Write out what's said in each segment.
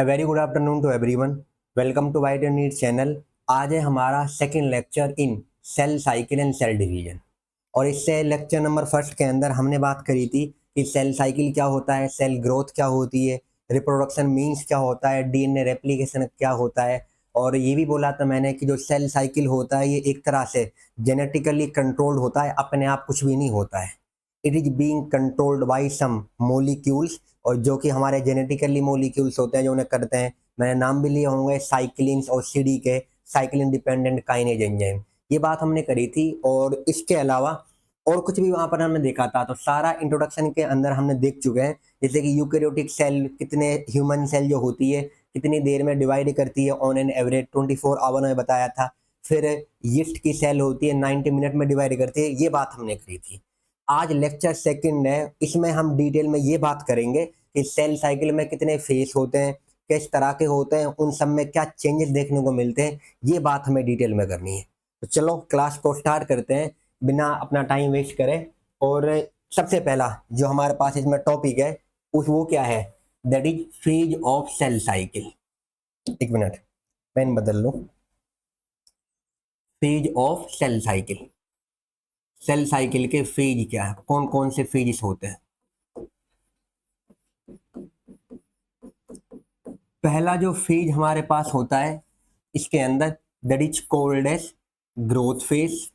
A very good afternoon to everyone. Welcome to White and Neat channel. आज है हमारा second lecture in cell cycle and cell division. और इससे lecture number first के अंदर हमने बात करी थी कि सेल साइकिल क्या होता है, सेल ग्रोथ क्या होती है, रिप्रोडक्शन मीन्स क्या होता है, डीएनए रेप्लिकेशन क्या होता है। और ये भी बोला था मैंने कि जो सेल साइकिल होता है ये एक तरह से जेनेटिकली कंट्रोल्ड होता है, अपने आप कुछ भी नहीं होता है। It is being controlled by some molecules, और जो कि हमारे जेनेटिकली मोलिक्यूल्स होते हैं जो उन्हें करते हैं। मैंने नाम भी लिए होंगे साइक्लिन्स और सीडी के, साइक्लिन डिपेंडेंट काइनेज एंजाइम। ये बात हमने करी थी। और इसके अलावा और कुछ भी वहां पर हमने देखा था, तो सारा इंट्रोडक्शन के अंदर हमने देख चुके हैं। जैसे कि यूकेरियोटिक सेल, कितने ह्यूमन सेल जो होती है कितनी देर में डिवाइड करती है, ऑन एन एवरेज 24 आवर में बताया था। फिर यीस्ट की सेल होती है 90 मिनट में डिवाइड करती है, ये बात हमने करी थी। आज लेक्चर सेकंड है, इसमें हम डिटेल में ये बात करेंगे कि सेल साइकिल में कितने फेस होते हैं, किस तरह के होते हैं, उन सब में क्या चेंजेस देखने को मिलते हैं, ये बात हमें डिटेल में करनी है। तो चलो क्लास को स्टार्ट करते हैं बिना अपना टाइम वेस्ट करें। और सबसे पहला जो हमारे पास इसमें टॉपिक है उस वो क्या है, that is phase of cell cycle. एक मिनट, पेन बदल लो। Phase of cell cycle, cell cycle के फेज क्या है, कौन कौन से फेजेस होते हैं। पहला जो फेज हमारे पास होता है इसके अंदर, that is called as growth phase.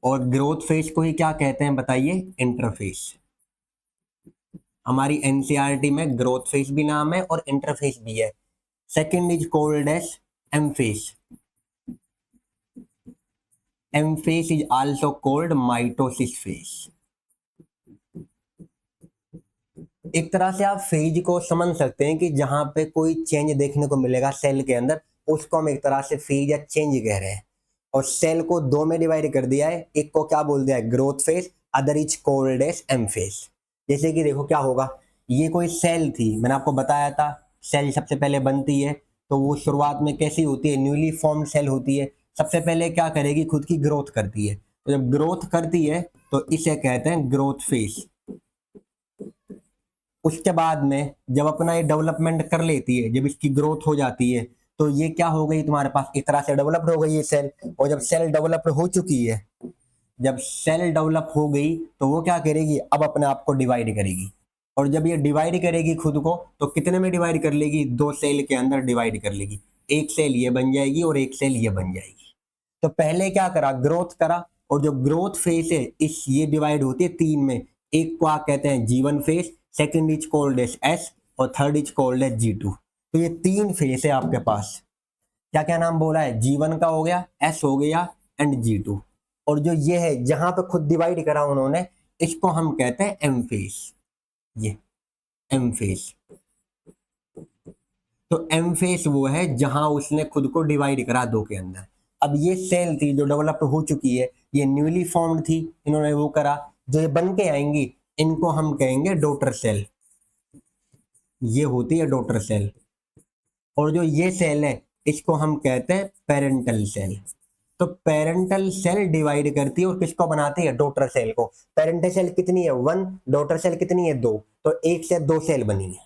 और ग्रोथ फेज को ही क्या कहते हैं बताइए, इंटरफेस। हमारी एनसीईआरटी में ग्रोथ फेज भी नाम है और इंटरफेस भी है। Second is called as M phase. M phase is also called mitosis phase. एक तरह से आप फेज को समझ सकते हैं कि जहां पे कोई चेंज देखने को मिलेगा सेल के अंदर, उसको हम एक तरह से फेज या चेंज कह रहे हैं। और सेल को दो में डिवाइड कर दिया है, एक को क्या बोल दिया है, growth phase, other is called as M phase. जैसे कि देखो क्या होगा, ये कोई सेल थी, मैंने आपको बताया था सेल सबसे पहले बनती है तो वो शुरुआत में कैसी होती है, न्यूली फॉर्म्ड सेल होती है। सबसे पहले क्या करेगी, खुद की ग्रोथ करती है। तो जब ग्रोथ करती है तो इसे कहते हैं ग्रोथ फेज। उसके बाद में जब अपना ये डेवलपमेंट कर लेती है, जब इसकी ग्रोथ हो जाती है, तो ये क्या हो गई तुम्हारे पास, एक तरह से डेवलप्ड हो गई ये सेल। और जब सेल डेवलप्ड हो चुकी है, जब सेल डेवलप हो गई तो वो क्या करेगी, अब अपने आप को डिवाइड करेगी। और जब ये डिवाइड करेगी खुद को, तो कितने में डिवाइड कर लेगी, दो सेल के अंदर डिवाइड कर लेगी। एक सेल ये बन जाएगी और एक सेल ये बन जाएगी। तो पहले क्या करा, ग्रोथ करा। और जो ग्रोथ फेज है इस ये डिवाइड होती है तीन में। एक को आप कहते हैं G1 phase, second is called as S, और third is called as G2। तो ये तीन फेज है आपके पास। क्या क्या नाम बोला है, G1 का हो गया, S हो गया एंड G2। और जो ये है जहां पे खुद डिवाइड करा उन्होंने, इसको हम कहते हैं एम फेज। ये एम फेज। तो एम फेज वो है जहां उसने खुद को डिवाइड करा दो के अंदर। अब ये सेल थी जो डेवलप हो चुकी है, ये न्यूली फॉर्म्ड थी, इन्होंने वो करा। जो ये बन के आएंगी इनको हम कहेंगे डॉटर सेल। ये होती है डॉटर सेल। और जो ये सेल है इसको हम कहते हैं पेरेंटल सेल। तो पेरेंटल सेल डिवाइड करती है और किसको बनाती है, डॉटर सेल को। पेरेंटल सेल कितनी है, वन। डॉटर सेल कितनी है, दो। तो एक से दो सेल बनी है।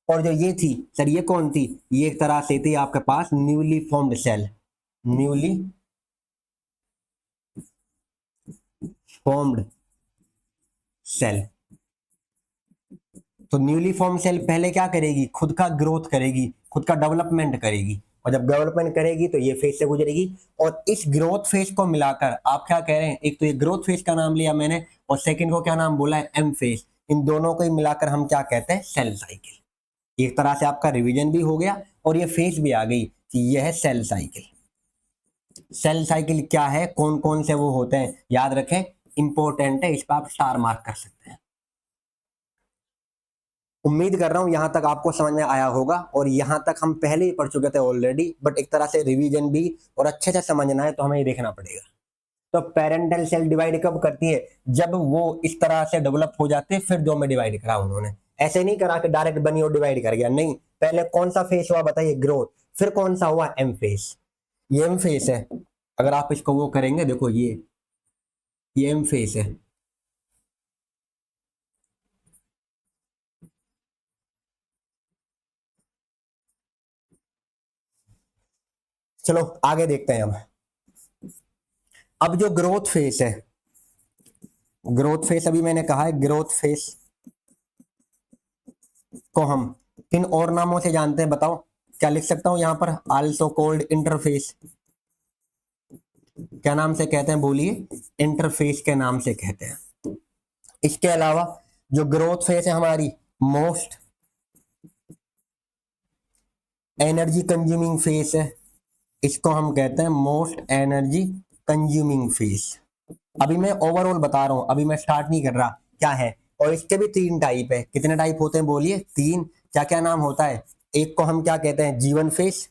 और जो ये थी सर, ये कौन थी, ये एक तरह से थी आपके पास newly formed cell. Newly formed cell. तो न्यूली फॉर्म सेल पहले क्या करेगी, खुद का ग्रोथ करेगी, खुद का डेवलपमेंट करेगी। और जब डेवलपमेंट करेगी तो ये फेज से गुजरेगी। और इस ग्रोथ फेज को मिलाकर आप क्या कह रहे हैं, एक तो ये ग्रोथ फेज का नाम लिया मैंने, और सेकंड को क्या नाम बोला है, एम फेज। इन दोनों को ही मिलाकर हम क्या कहते हैं, सेल साइकिल। एक तरह से आपका रिवीजन भी हो गया और ये फेज भी आ गई कि यह है सेल साइकिल। सेल साइकिल क्या है, कौन कौन से वो होते हैं, याद रखें, इंपॉर्टेंट है, इस पर आप स्टार मार्क कर सकते हैं। उम्मीद कर रहा हूं यहां तक आपको समझ में आया होगा। और यहां तक हम पहले ही पढ़ चुके थे ऑलरेडी, बट एक तरह से रिवीजन भी, और अच्छे से समझना है तो हमें ये देखना पड़ेगा। तो पेरेंटल सेल डिवाइड कब करती है, जब वो इस तरह से डेवलप हो जाते हैं, फिर दो में डिवाइड करा उन्होंने। ऐसे नहीं करा कि डायरेक्ट बनी और डिवाइड कर गया, नहीं। पहले कौन सा फेस हुआ बताइए, ग्रोथ। फिर कौन सा हुआ, एम फेस। ये एम फेस है। अगर आप इसको वो करेंगे, देखो ये एम फेस है। चलो आगे देखते हैं। अब जो ग्रोथ फेस है, ग्रोथ फेस अभी मैंने कहा है, ग्रोथ फेस को हम किन और नामों से जानते हैं बताओ? क्या लिख सकता हूं यहां पर? Also called interface. क्या नाम से कहते हैं बोलिए? इंटरफेस के नाम से कहते हैं। इसके अलावा जो ग्रोथ फेस है हमारी, मोस्ट एनर्जी कंज्यूमिंग फेस है, इसको हम कहते हैं मोस्ट एनर्जी कंज्यूमिंग फेस। अभी मैं ओवरऑल बता रहा हूं, अभी मैं स्टार्ट नहीं कर रहा क्या है। और इसके भी तीन टाइप है। कितने टाइप होते हैं बोलिए? तीन। क्या क्या नाम होता है? एक को हम क्या कहते हैं? जीवन फेस।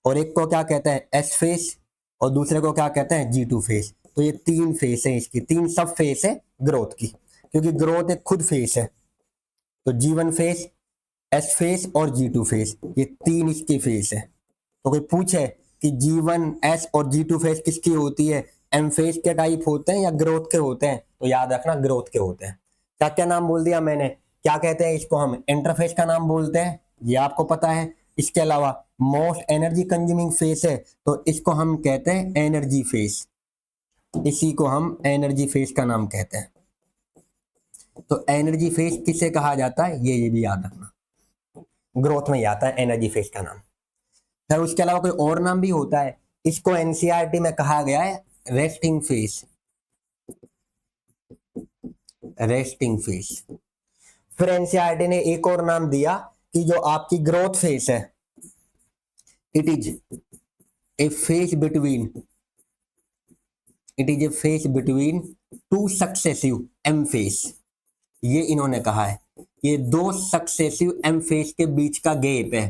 और एक को क्या कहते हैं? S phase. और दूसरे को क्या कहते हैं? G2 face. तो ये तीन फेस है, इसकी तीन सब फेस है ग्रोथ की, क्योंकि ग्रोथ एक खुद फेस है। तो G1 फेस, एस फेस और G2 फेस, ये तीन इसकी फेस है। तो कोई पूछे कि G1, एस और G2 फेस किसकी होती है, एम फेस के टाइप होते हैं या ग्रोथ के होते हैं, तो याद रखना ग्रोथ के होते हैं। क्या क्या नाम बोल दिया मैंने? क्या कहते हैं इसको? हम इंटरफेस का नाम बोलते हैं, ये आपको पता है। इसके अलावा मोस्ट एनर्जी कंज्यूमिंग फेस है, तो इसको हम कहते हैं एनर्जी फेस। इसी को हम एनर्जी फेस का नाम कहते हैं। तो एनर्जी फेस किसे कहा जाता है, ये भी याद रखना। ग्रोथ में ही आता है एनर्जी फेस का नाम। फिर उसके अलावा कोई और नाम भी होता है, इसको एनसीईआरटी में कहा गया है रेस्टिंग फेस। Resting phase. फिर एनसीईआरटी ने एक और नाम दिया कि जो आपकी ग्रोथ फेस है, it is a phase between, it is a phase between two successive M phase. ये इन्होंने कहा है, ये दो सक्सेसिव एम फेस के बीच का गैप है।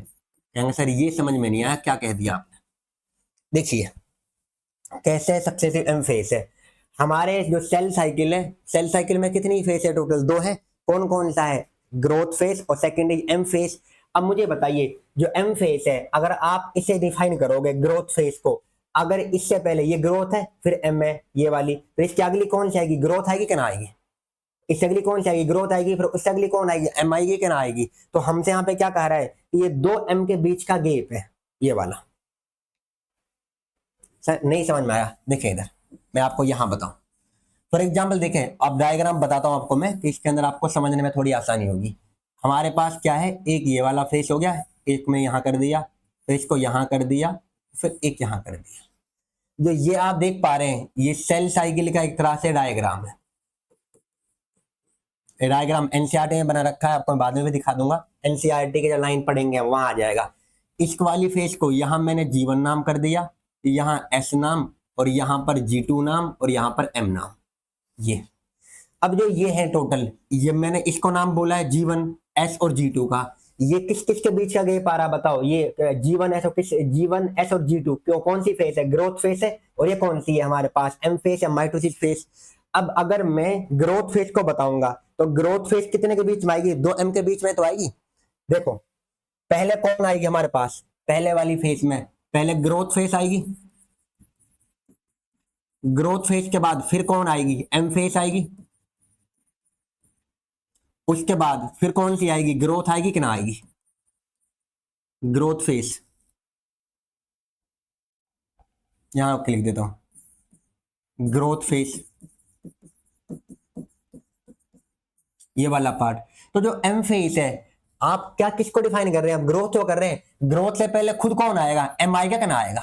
कहेंगे सर ये समझ में नहीं आया, क्या कह दिया आपने? देखिए कैसे सक्सेसिव एम फेस है। हमारे जो सेल साइकिल है, सेल साइकिल में कितनी फेस है टोटल? दो है। कौन कौन सा है? ग्रोथ फेस और सेकेंड इज एम फेस। अब मुझे बताइए, जो एम फेस है, अगर आप इसे डिफाइन करोगे ग्रोथ फेस को, अगर इससे पहले ये ग्रोथ है फिर एम है ये वाली, तो इसकी अगली कौन सी आएगी? ग्रोथ आएगी कि ना आएगी? इससे अगली कौन सी आएगी? ग्रोथ आएगी। फिर उससे अगली कौन आएगी? एम आएगी कि ना आएगी? तो हमसे यहाँ पे क्या कह रहा है कि ये दो एम के बीच का गैप है, ये वाला। सर नहीं समझ में आया? देखिए इधर मैं आपको यहां बताऊं। फॉर एग्जाम्पल देखें, अब डायग्राम बताता हूं आपको मैं कि इसके अंदर आपको समझने में थोड़ी आसानी होगी। हमारे पास क्या है, एक ये वाला फेस हो गया, एक में यहां कर दिया, फिर इसको यहां कर दिया, फिर एक यहां कर दिया। जो ये आप देख पा रहे हैं, ये सेल साइकिल का एक तरह से डायग्राम है। डायग्राम एनसीईआरटी में बना रखा है, आपको बाद में भी दिखा दूंगा। एनसीईआरटी के जो लाइन पढ़ेंगे वहां आ जाएगा। इस वाली फेस को यहां मैंने G1 नाम कर दिया, यहां S नाम, और यहां पर G2 नाम, और यहां पर M नाम। ये अब जो ये है टोटल, ये मैंने इसको नाम बोला है G1, S और G2 का। ये किस किस के बीच का गैप आ रहा बताओ? ये G1 S और किस? G1 S और G2 क्यों? कौन सी फेस है? ग्रोथ फेस है। और ये कौन सी है हमारे पास? एम फेस या माइटोसिस फेस। अब अगर मैं ग्रोथ फेस को बताऊंगा तो ग्रोथ फेस कितने के बीच में आएगी? दो एम के बीच में तो आएगी। देखो पहले कौन आएगी हमारे पास? पहले वाली फेस में पहले ग्रोथ फेस आएगी। ग्रोथ फेस के बाद फिर कौन आएगी? एम फेस आएगी। उसके बाद फिर कौन सी आएगी? ग्रोथ आएगी कि ना आएगी? ग्रोथ फेस, यहां लिख देता हूं ग्रोथ फेस, ये वाला पार्ट। तो जो एम फेस है, आप क्या किसको डिफाइन कर रहे हैं? आप ग्रोथ को कर रहे हैं। ग्रोथ से पहले खुद कौन आएगा? एम आएगा कि ना आएगा?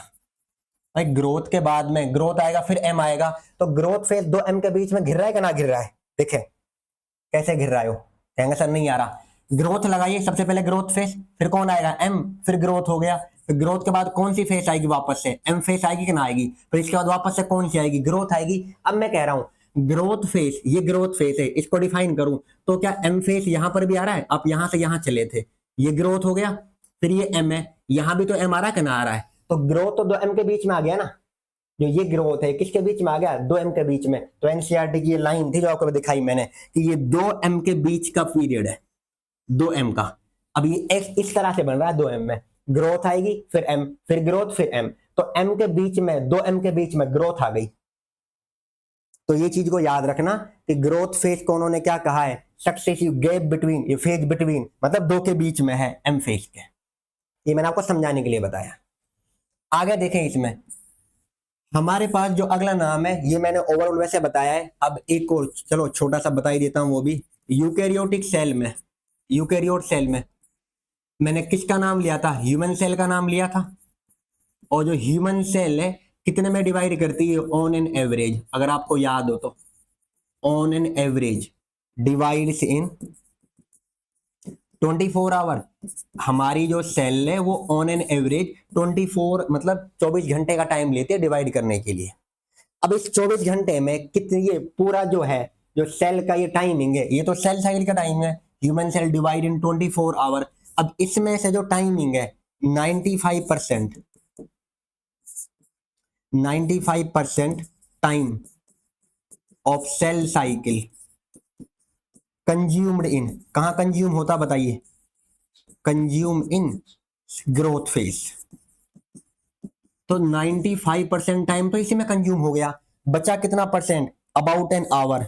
भाई ग्रोथ के बाद में ग्रोथ आएगा फिर एम आएगा। तो ग्रोथ फेस दो एम के बीच में घिर रहा है कि ना घिर रहा है? देखें कैसे घिर रहा है। कहेंगे सर नहीं आ रहा। ग्रोथ लगाइए, सबसे पहले ग्रोथ फेस, फिर कौन आएगा? एम, फिर ग्रोथ हो गया। फिर ग्रोथ के बाद कौन सी फेस आएगी? वापस से एम फेस आएगी कि ना आएगी? फिर इसके बाद वापस से कौन सी आएगी? ग्रोथ आएगी। अब मैं कह रहा हूं ग्रोथ फेस, ये ग्रोथ फेस है, इसको डिफाइन करूं तो क्या एम फेस यहां पर भी आ रहा है? आप यहां से यहां चले थे, ये ग्रोथ हो गया, फिर ये एम है, यहां भी तो एम आ रहा है कि ना आ रहा है? तो ग्रोथ तो दो एम के बीच में आ गया ना। जो ये ग्रोथ है किसके बीच में आ गया? दो एम के बीच में। तो एनसीईआरटी की ये लाइन थी जो आपको दिखाई मैंने कि ये दो एम के बीच का पीरियड है, दो एम का। अब ये एक्स इस तरह से बन रहा है, दो एम में ग्रोथ आएगी, फिर एम, फिर ग्रोथ, फिर एम। तो एम के बीच में, दो एम के बीच में ग्रोथ आ गई। तो ये चीज को याद रखना कि ग्रोथ फेज को उन्होंने क्या कहा है? सक्सेसिव गैप बिटवीन, ये फेज बिटवीन मतलब दो के बीच में है एम फेज के। ये मैंने आपको समझाने के लिए बताया। आगे देखें, इसमें हमारे पास जो अगला नाम है, ये मैंने ओवरऑल वैसे बताया है, अब एक और चलो छोटा सा बता ही देता हूं, वो भी यूकैरियोटिक सेल में, यूकैरियोट सेल में मैंने किसका नाम लिया था, ह्यूमन सेल का नाम लिया था। और जो ह्यूमन सेल है कितने में डिवाइड करती है, ऑन एन एवरेज, अगर आपको याद हो तो, on an average divides in 24 hour. हमारी जो सेल है वो ऑन एन एवरेज 24 मतलब 24 घंटे का टाइम लेती है डिवाइड करने के लिए। अब इस 24 घंटे में कितनी, ये पूरा जो है जो सेल का ये टाइमिंग है, ये तो सेल साइकिल का टाइम है, human cell divide in 24 hour. अब इसमें से जो टाइमिंग है 95%, 95% time of cell cycle consumed in, कहां कंज्यूम होता बताइए, कंज्यूम इन ग्रोथ फेज। तो 95% टाइम तो इसी में कंज्यूम हो गया, बचा कितना परसेंट, अबाउट एन आवर।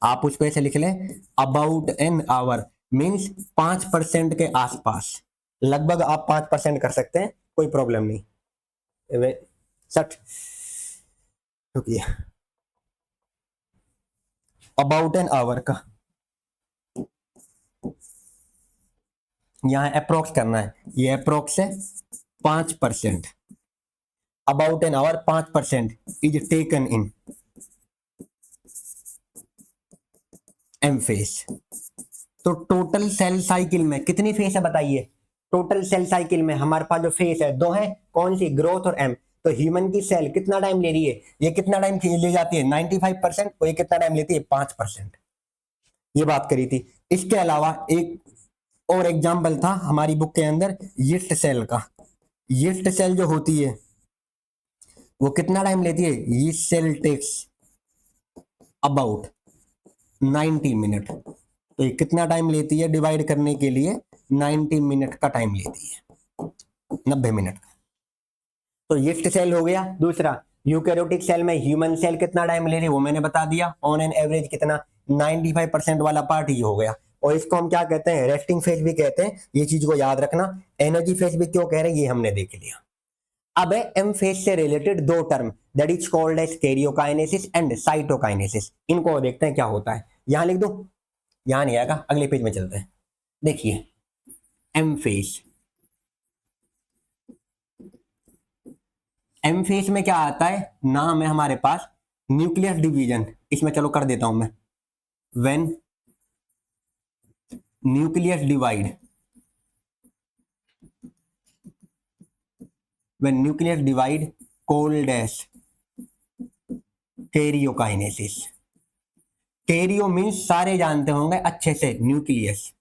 आप उसको ऐसे लिख लें, अबाउट एन आवर मीन्स 5% के आसपास, लगभग आप 5% कर सकते हैं, कोई प्रॉब्लम नहीं। 60, रुकिए, अबाउट एन आवर का यहां अप्रोक्स करना है, ये अप्रोक्स है 5%, about an hour 5% is taken in M phase. तो टोटल सेल साइकिल में कितनी फेज है बताइए, टोटल सेल साइकिल में हमारे पास जो फेज है दो है, कौन सी, ग्रोथ और एम। तो ह्यूमन की सेल कितना टाइम ले रही है, ये कितना टाइम ले जाती है 95%, और ये कितना टाइम लेती है 5%, ये बात करी थी। इसके अलावा एक और एग्जाम्पल था हमारी बुक के अंदर यीस्ट सेल का, यीस्ट सेल जो होती है वो कितना टाइम लेती है, yeast sale tax about 90 minute. तो ये कितना टाइम लेती है डिवाइड करने के लिए, 90 मिनट का टाइम लेती है, 90 मिनट का। तो यीस्ट सेल हो गया। दूसरा, यूकैरियोटिक सेल में ह्यूमन सेल कितना टाइम ले रही है वो मैंने बता दिया, ऑन एन एवरेज कितना, 95% वाला पार्ट ये हो गया। और इसको हम क्या कहते हैं, रेस्टिंग फेज भी कहते हैं, ये चीज को याद रखना। एनर्जी फेज भी क्यों कह रहे हैं ये हमने देख लिया। अब है एम फेज से रिलेटेड दो term, that is called as karyokinesis and cytokinesis. इनको देखते हैं क्या होता है, यहां लिख दो, यहां नहीं आएगा, अगले पेज में चलते हैं। देखिए एम फेज, एम फेज में क्या आता है, नाम है हमारे पास न्यूक्लियस डिवीजन, इसमें चलो कर देता हूं मैं, when nucleus divide, when nucleus divide called as karyokinesis. Karyo means सारे जानते होंगे अच्छे से, न्यूक्लियस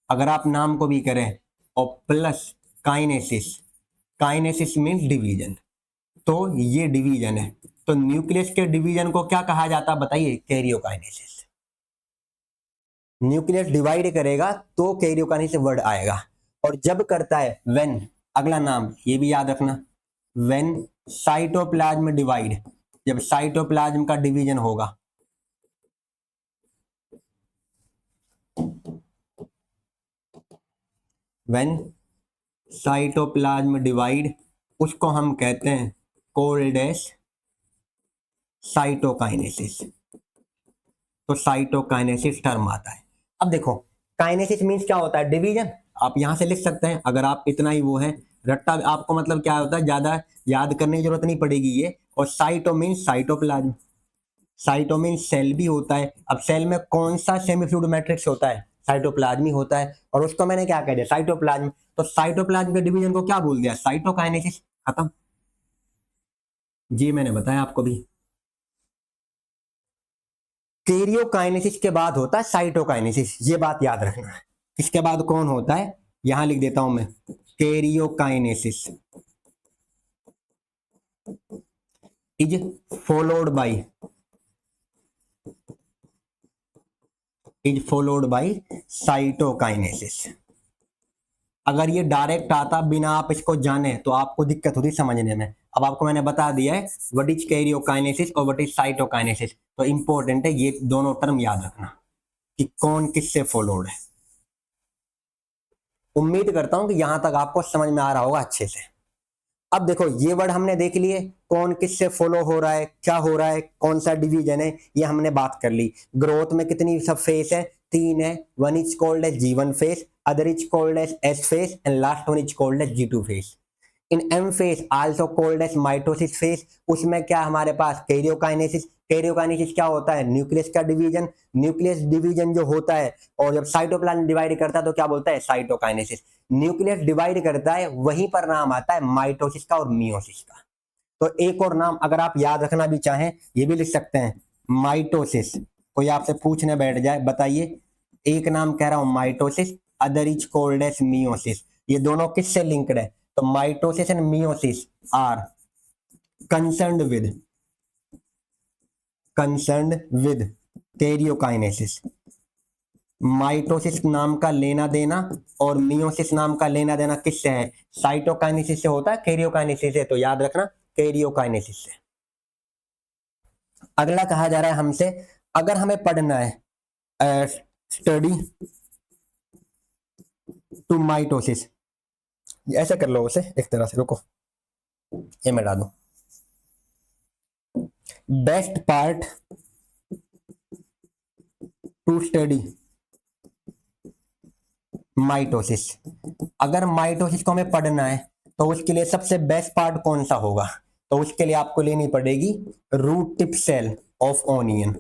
अगर आप नाम को भी करें, और plus kinesis, kinesis means division, तो ये डिवीजन है। तो न्यूक्लियस के डिवीजन को क्या कहा जाता है बताइए, कैरियोकाइनेसिस। न्यूक्लियस डिवाइड करेगा तो कैरियोकाइनेसिस वर्ड आएगा। और जब करता है व्हेन, अगला नाम ये भी याद रखना, व्हेन साइटोप्लाज्म डिवाइड, जब साइटोप्लाज्म का डिवीजन होगा, व्हेन साइटोप्लाज्म डिवाइड, उसको हम कहते हैं कोल्ड एज साइटोकाइनेसिस। तो साइटोकाइनेसिस टर्म आता है। अब देखो काइनेसिस मीन्स क्या होता है, डिवीजन। आप यहां से लिख सकते हैं, अगर आप इतना ही वो है रट्टा, आपको मतलब क्या होता है, ज्यादा याद करने की जरूरत नहीं पड़ेगी ये। और cyto means cytoplasm, cyto means cell भी होता है। अब सेल में कौन सा सेमी फ्लूइड मैट्रिक्स होता है, साइटोप्लाज्म ही होता है, और उसको मैंने क्या कह दिया, साइटोप्लाज्म। तो साइटोप्लाज्म के डिवीजन को क्या बोल दिया, साइटोकाइनेसिस, खत्म। जी मैंने बताया आपको भी। कैरियोकाइनेसिस के बाद होता है साइटोकाइनेसिस, ये बात याद रखना है। इसके बाद कौन होता है, यहां लिख देता हूं मैं, karyokinesis is followed by, is followed by cytokinesis. अगर ये डायरेक्ट आता बिना आप इसको जाने तो आपको दिक्कत होती समझने में। अब आपको मैंने बता दिया है व्हाट इज कैरियोकाइनेसिस और व्हाट इज साइटोकाइनेसिस, तो इंपॉर्टेंट है ये दोनों टर्म याद रखना कि कौन किससे फॉलोड है। उम्मीद करता हूं कि यहां तक आपको समझ में आ रहा होगा अच्छे से। अब देखो ये वर्ड हमने देख लिए, कौन किससे फॉलो हो रहा है, क्या हो रहा है, कौन सा डिवीजन है, ये हमने बात कर ली। ग्रोथ में कितनी सब फेस है, 3 है। One is called as G1 phase, other is called as S phase and last one is called as G2 phase. In M phase also called as mitosis phase, उसमें क्या हमारे पास कैरियोकाइनेसिस। कैरियोकाइनेसिस क्या होता है, nucleus का division. Nucleus division जो होता है और जब साइटोप्लाज्म डिवाइड करता है तो क्या बोलता है, साइटोकाइनेसिस। न्यूक्लियस डिवाइड करता है, वहीं पर नाम आता है माइटोसिस का और मियोसिस का। तो एक और नाम अगर आप याद रखना भी चाहें, ये भी लिख सकते हैं, माइटोसिस। कोई आपसे पूछने बैठ जाए, बताइए, एक नाम कह रहा हूं mitosis, other is called as meiosis. ये दोनों किससे लिंक्ड है, तो mitosis and meiosis are concerned with karyokinesis. Mitosis नाम का लेना देना और मियोसिस नाम का लेना देना किससे है, साइटोकाइनेसिस से होता है, कैरियोकाइनेसिस से, तो याद रखना कैरियोकाइनेसिस से। अगला कहा जा रहा है हमसे, अगर हमें पढ़ना है स्टडी टू माइटोसिस, ऐसे कर लो उसे एक तरह से, रुको ये मैं डालू, best part to study mitosis. अगर माइटोसिस को हमें पढ़ना है तो उसके लिए सबसे बेस्ट पार्ट कौन सा होगा, तो उसके लिए आपको लेनी पड़ेगी root tip cell of onion.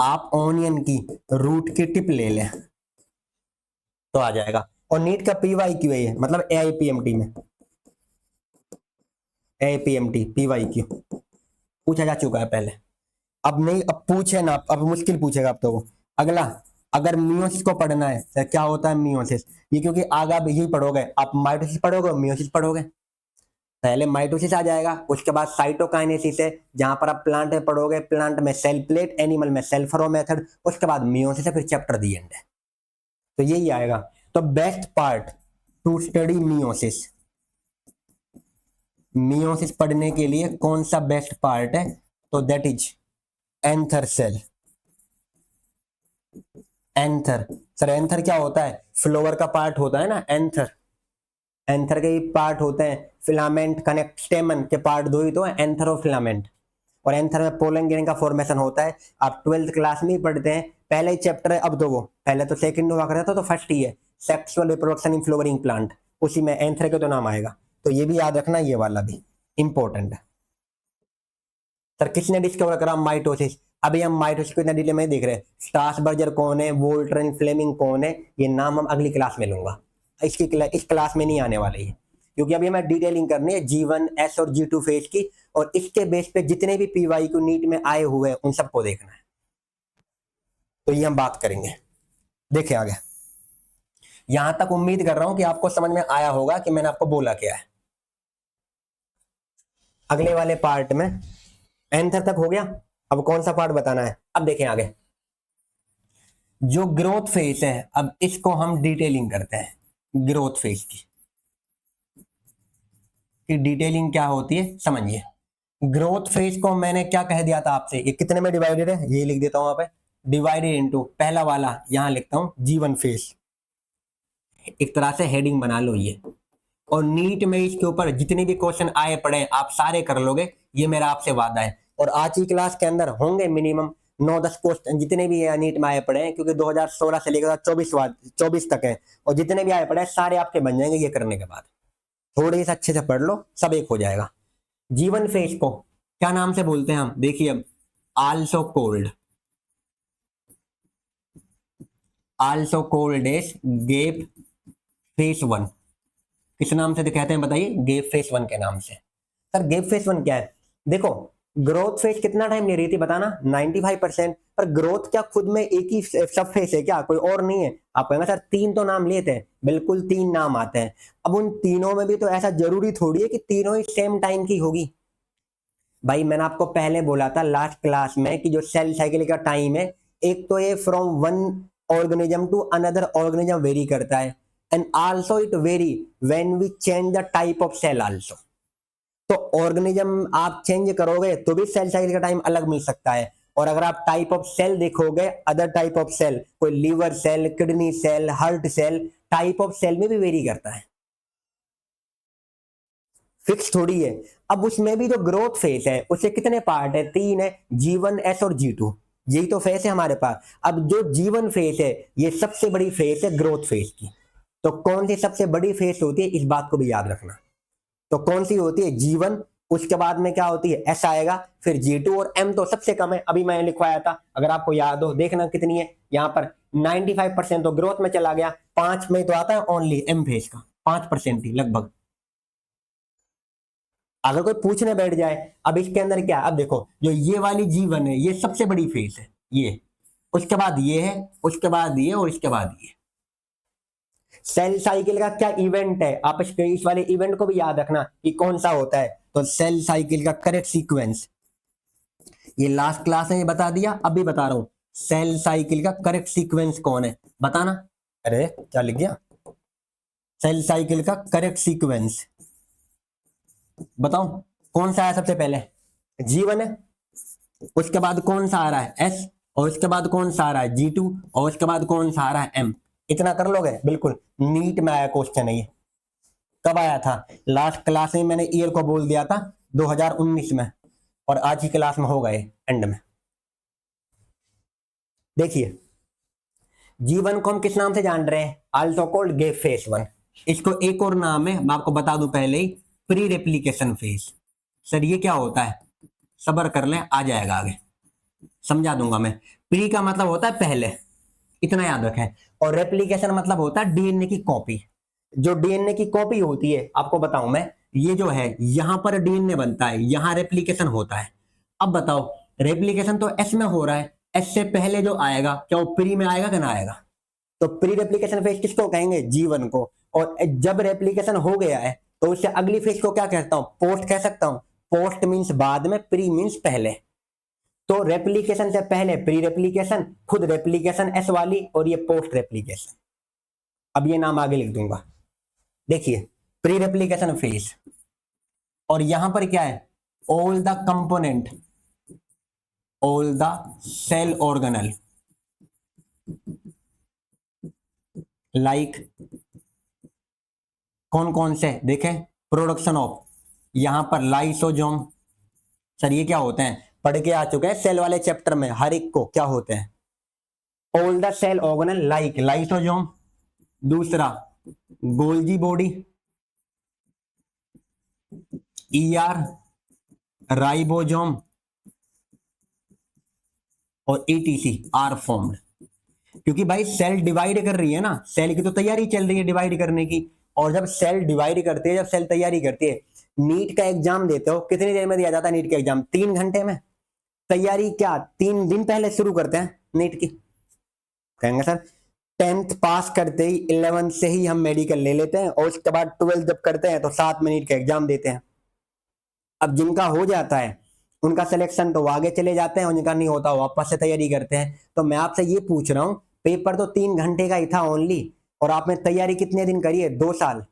आप ऑनियन की रूट की टिप ले लें तो आ जाएगा। और नीट का PYQ है ये, मतलब AIPMT में, AIPMT PYQ पूछा जा चुका है पहले, अब नहीं, अब पूछे ना, अब मुश्किल पूछेगा अब तो वो। अगला, अगर मियोसिस को पढ़ना है तो क्या होता है मियोसिस, ये क्योंकि आगे आप यही पढ़ोगे, आप माइटोसिस पढ़ोगे और मियोसिस पढ़ोगे। पहले माइटोसिस आ जाएगा, उसके बाद साइटोकाइनेसिस है, जहां पर आप प्लांट में पढ़ोगे, प्लांट में सेल प्लेट, एनिमल में सेल फरो मेथड, उसके बाद मियोसिस है, फिर चैप्टर दी एंड है, तो यही आएगा। तो best part to study meiosis, meiosis पढ़ने के लिए कौन सा बेस्ट पार्ट है, तो that is anther cell. Anther, sir anther क्या होता है, फ्लोवर का पार्ट होता है ना एंथर, एंथर के पार्ट होते हैं, फिलामेंट कनेक्ट, स्टेमन के पार्ट दो ही तो है, एंथर और फिलामेंट। और एंथर में पोलन ग्रेन का फॉर्मेशन होता है। आप 12th क्लास में ही पढ़ते हैं, पहले ही चैप्टर है, अब तो वो पहले तो सेकंड हुआ करता था, तो फर्स्ट ही है, sexual reproduction in flowering plant, उसी में एंथर के तो नाम आएगा। तो ये भी याद रखना, ये वाला भी इंपॉर्टेंट है। सर किसने डिस्कवर करा माइटोसिस, अभी हम माइटोसिस को इतना डिटेल में देख रहे हैं, स्ट्रासबर्गर कौन है, वोल्टर फ्लेमिंग कौन है, ये नाम हम अगली क्लास में लूंगा, इस क्लास में नहीं आने वाले है, क्योंकि अभी हमें डिटेलिंग करनी है G1 S और G2 फेज की, और इसके बेस पे जितने भी PYQ नीट में आए हुए हैं उन सबको देखना है, तो ये हम बात करेंगे। देखिए आगे, यहां तक उम्मीद कर रहा हूं कि आपको समझ में आया होगा कि मैंने आपको बोला क्या है। अगले वाले पार्ट में एंथर तक हो गया, अब कौन सा पार्ट बताना है, अब देखें आगे, जो ग्रोथ फेज है, अब इसको हम डिटेलिंग करते हैं, ग्रोथ फेज की डिटेलिंग क्या होती है समझिए। ग्रोथ फेज को मैंने क्या कह दिया था आपसे, ये कितने में डिवाइडेड है, ये लिख देता हूं वहां पे, डिवाइडेड इनटू, पहला वाला यहां लिखता हूं G1 फेज, एक तरह से हेडिंग बना लो ये, और नीट में इसके ऊपर जितने भी क्वेश्चन आए पड़े आप सारे कर लोगे, ये मेरा आपसे वादा है। और आज की क्लास के अंदर होंगे मिनिमम 9-10 क्वेश्चन जितने भी नीट में आए पड़े हैं, क्योंकि 2016 से लेकर 24 तक है, और जितने भी आए पड़े हैं सारे आपके बन जाएंगे ये करने के बाद, थोड़े से अच्छे से पढ़ लो, सब एक हो जाएगा। G1 फेज को क्या नाम से बोलते हैं हम, देखिए अब, also called as gap phase 1, किस नाम से कहते हैं बताइए, गेप फेज 1 के नाम से। सर गेप फेज 1 क्या है, देखो ग्रोथ फेज कितना टाइम ले रही थी बताना, 95%, पर ग्रोथ क्या खुद में एक ही सब फेज है क्या, कोई और नहीं है, आप कहेंगे सर 3 तो नाम लेते हैं, बिल्कुल 3 नाम आते हैं। अब उन तीनों में भी तो ऐसा जरूरी थोड़ी है कि तीनों ही सेम टाइम की होगी, भाई मैंने आपको पहले बोला था लास्ट क्लास में कि जो सेल साइकिल का टाइम है, एक तो ये from one organism to another organism vary करता है, and also it vary when we change the type of cell also. तो ऑर्गेनिज्म आप चेंज करोगे तो भी सेल साइकिल का टाइम अलग मिल सकता है, और अगर आप टाइप ऑफ सेल देखोगे, अदर टाइप ऑफ सेल, कोई liver cell, kidney cell, heart cell, type of cell में भी वेरी करता है। फिक्स थोड़ी है। अब उसमें भी जो ग्रोथ फेस है उससे कितने पार्ट है, 3 है, G1 S और G2, यही तो फेस है हमारे पास। अब जो G1 फेस है ये सबसे बड़ी फेस है ग्रोथ फेस की। तो कौन सी सबसे बड़ी फेस होती है, इस बात को भी याद रखना। तो कौन सी होती है, G1, उसके बाद में क्या होती है, S आएगा, फिर G2, और M तो सबसे कम है, अभी मैंने लिखवाया था, अगर आपको याद हो देखना कितनी है यहाँ पर 95% तो ग्रोथ में चला गया, 5 में तो आता है ओनली M फेस का, 5% ही लगभग। अगर कोई पूछने बैठ जाए अब इसके अंदर क्या है, अब देखो जो ये वाली G1 है ये सबसे बड़ी फेस है, ये, उसके बाद ये है, उसके बाद ये, और इसके बाद ये। सेल साइकिल का क्या इवेंट है, आप इस वाले इवेंट को भी याद रखना कि कौन सा होता है। तो सेल साइकिल का करेक्ट सीक्वेंस, ये लास्ट क्लास में ये बता दिया, अभी बता रहा हूं, सेल साइकिल का करेक्ट सीक्वेंस कौन है बताना। अरे क्या लिख गया, सेल साइकिल का करेक्ट सीक्वेंस बताओ कौन सा है सबसे पहले, G1 है, उसके बाद कौन सा आ रहा है S, और उसके बाद कौन सा आ रहा है G2, और उसके बाद कौन सा आ रहा है M। इतना कर लोगे, बिल्कुल नीट में आया क्वेश्चन है ये। कब आया था, लास्ट क्लास में मैंने ईयर को बोल दिया था 2019 में, और आज की क्लास में होगा ये एंड में। देखिए G1 को हम किस नाम से जान रहे हैं, आल्सो कॉल्ड गेप फेस 1। इसको एक और नाम है, मैं आपको बता दूं पहले ही, प्री रेप्लिकेशन फेस। सर ये क्या होता है, सब्र कर लें आ जाएगा आगे, समझा दूंगा मैं। प्री का मतलब होता है पहले, इतना याद रखें, और रेप्लिकेशन मतलब होता है डीएनए की कॉपी। जो डीएनए की कॉपी होती है आपको बताऊं मैं, ये जो है यहां पर डीएनए बनता है, यहां रेप्लिकेशन होता है। अब बताओ रेप्लिकेशन तो एस में हो रहा है, एस से पहले जो आएगा क्या वो प्री में आएगा कि ना आएगा। तो प्री रेप्लिकेशन फेज किसको कहेंगे, G1 को। और जब रेप्लिकेशन हो गया है तो उससे अगली फेज को क्या कहता हूं, पोस्ट कह सकता हूं। पोस्ट मींस बाद में, प्री मींस पहले। तो रेप्लिकेशन से पहले प्री रेप्लिकेशन, खुद रेप्लिकेशन एस वाली, और ये पोस्ट रेप्लिकेशन। अब ये नाम आगे लिख दूंगा। देखिए प्री रेप्लिकेशन फेज, और यहां पर क्या है, all the component, all the cell organelle like, कौन कौन से देखें, प्रोडक्शन ऑफ, यहां पर लाइसोजोम। सर ये क्या होते हैं, पढ़ के आ चुके हैं सेल वाले चैप्टर में, हर एक को क्या होते हैं, all the cell organelle like lysosome, दूसरा गोल्जी बॉडी, ईआर, राइबोसोम, और ईटीसी आर फॉर्म्ड। क्योंकि भाई सेल डिवाइड कर रही है ना, सेल की तो तैयारी चल रही है डिवाइड करने की, और जब सेल डिवाइड करती है, जब सेल तैयारी करती है, नीट का एग्जाम देते हो कितनी देर में दिया जाता है नीट का एग्जाम, 3 घंटे में। तैयारी क्या 3 दिन पहले शुरू करते हैं नीट की, कहेंगे सर 10th पास करते ही 11th से ही हम मेडिकल ले लेते हैं, और उसके बाद 12th जब करते हैं तो साथ में नीट का एग्जाम देते हैं। अब जिनका हो जाता है उनका सिलेक्शन तो आगे चले जाते हैं, और जिनका नहीं होता वापस से तैयारी करते हैं। तो मैं आपसे ये पूछ रहा हूं, पेपर तो 3 घंटे का ही था ओनली, और आपने तैयारी कितने दिन करी है, 2 साल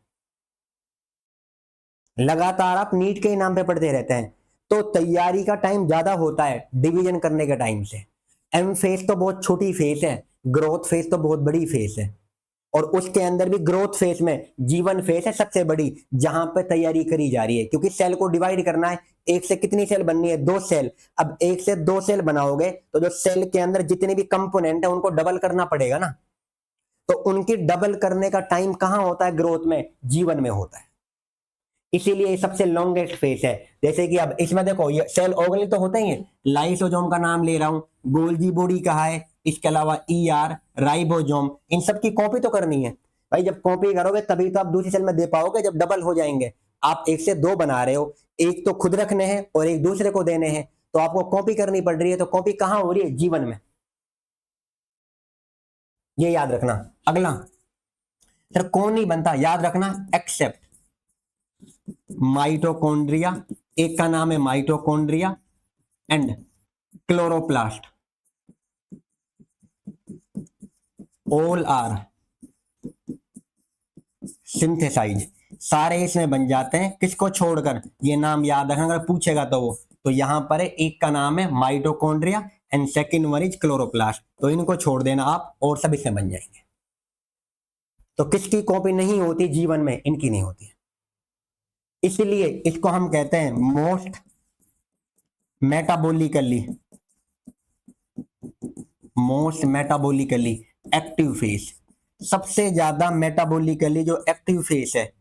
लगातार आप नीट के नाम पे पढ़ते रहते हैं। तो तैयारी का टाइम ज्यादा होता है डिवीजन करने के टाइम से। एम फेज तो बहुत छोटी फेज है, ग्रोथ फेज तो बहुत बड़ी फेज है, और उसके अंदर भी ग्रोथ फेज में G1 फेज है सबसे बड़ी, जहां पे तैयारी करी जा रही है, क्योंकि सेल को डिवाइड करना है। एक से कितनी सेल बननी है, 2 सेल। अब एक से 2 सेल बनाओगे तो जो सेल के अंदर जितने भी कंपोनेंट है उनको डबल करना पड़ेगा ना, तो उनकी डबल करने का टाइम कहां होता है, ग्रोथ में, G1 में होता है। इसीलिए सबसे लॉन्गेस्ट फेज है। जैसे कि अब इसमें देखो ये सेल ऑर्गेनल तो होते ही है, लाइसोसोम का नाम ले रहा हूं, गोल्जी बॉडी कहा है, इसके अलावा ईआर, राइबोसोम, इन सब की कॉपी तो करनी है भाई। जब कॉपी करोगे तभी तो आप दूसरी सेल में दे पाओगे, जब डबल हो जाएंगे। आप एक से 2 बना रहे हो, एक तो खुद रखने हैं और एक दूसरे को देने हैं, तो आपको कॉपी करनी पड़ रही है। तो कॉपी कहां हो रही है, G1 में, ये याद रखना। अगला सर कौन नहीं बनता, याद रखना, एक्सेप्ट माइटोकॉन्ड्रिया, एक का नाम है mitochondria, and chloroplast, all are synthesize, सारे इसमें बन जाते हैं, किसको छोड़कर, ये नाम याद रखना अगर पूछेगा तो वो, तो यहां पर है, एक का नाम है mitochondria and second one is chloroplast, तो इनको छोड़ देना आप, और सब इसमें बन जाएंगे। तो किसकी कॉपी नहीं होती G1 में, इनकी नहीं होती। इसलिए इसको हम कहते हैं मोस्ट मेटाबोलिकली एक्टिव फेस। सबसे ज्यादा मेटाबोलिकली जो एक्टिव फेस है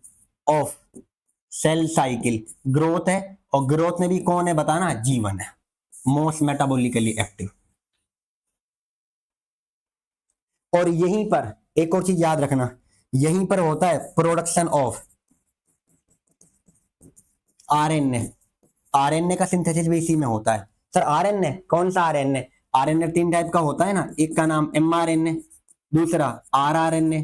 ऑफ सेल साइकिल ग्रोथ है, और ग्रोथ में भी कौन है बताना, जीवन है, मोस्ट मेटाबोलिकली एक्टिव। और यहीं पर एक और चीज याद रखना, यहीं पर होता है प्रोडक्शन ऑफ आरएनए। आरएनए का सिंथेसिस भी इसी में होता है। सर आरएनए कौन सा आरएनए? आरएनए 3 टाइप का होता है ना, एक का नाम एमआरएनए, दूसरा आरआरएनए,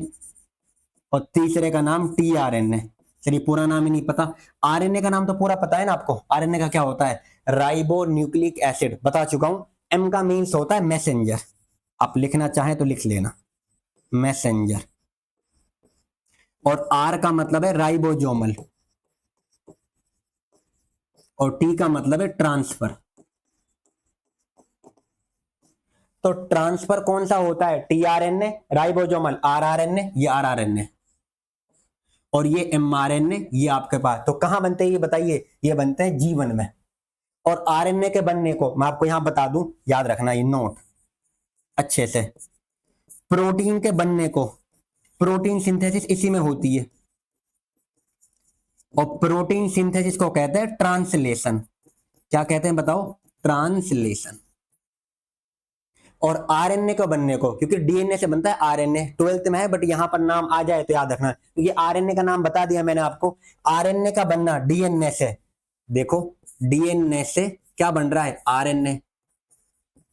और तीसरे का नाम टीआरएनए। चलिए पूरा नाम ही नहीं पता, आरएनए का नाम तो पूरा पता है ना आपको। आरएनए का क्या होता है? राइबो न्यूक्लिक एसिड, बता चुका हूं। एम का मीन्स होता है मैसेंजर, आप लिखना चाहें तो लिख लेना, मैसेंजर। और आर का मतलब है राइबोजोमल, और टी का मतलब है ट्रांसफर। तो ट्रांसफर कौन सा होता है? टीआरएनए, राइबोसोमल आरआरएनए, ये आरआरएनए, और ये एमआरएनए ये आपके पास। तो कहां बनते हैं ये बताइए? ये बनते हैं जीवन में। और आरएनए के बनने को मैं आपको यहां बता दूं, याद रखना ये नोट अच्छे से। प्रोटीन के बनने को, प्रोटीन सिंथेसिस इसी में होती है, और प्रोटीन सिंथेसिस को कहते हैं ट्रांसलेशन। क्या कहते हैं बताओ? ट्रांसलेशन। और आरएनए को बनने को, क्योंकि डीएनए से बनता है आरएनए, 12th में है, बट यहां पर नाम आ जाए तो याद रखना, क्योंकि आरएनए का नाम बता दिया मैंने आपको। आरएनए का बनना डीएनए से, देखो डीएनए से क्या बन रहा है? आरएनए।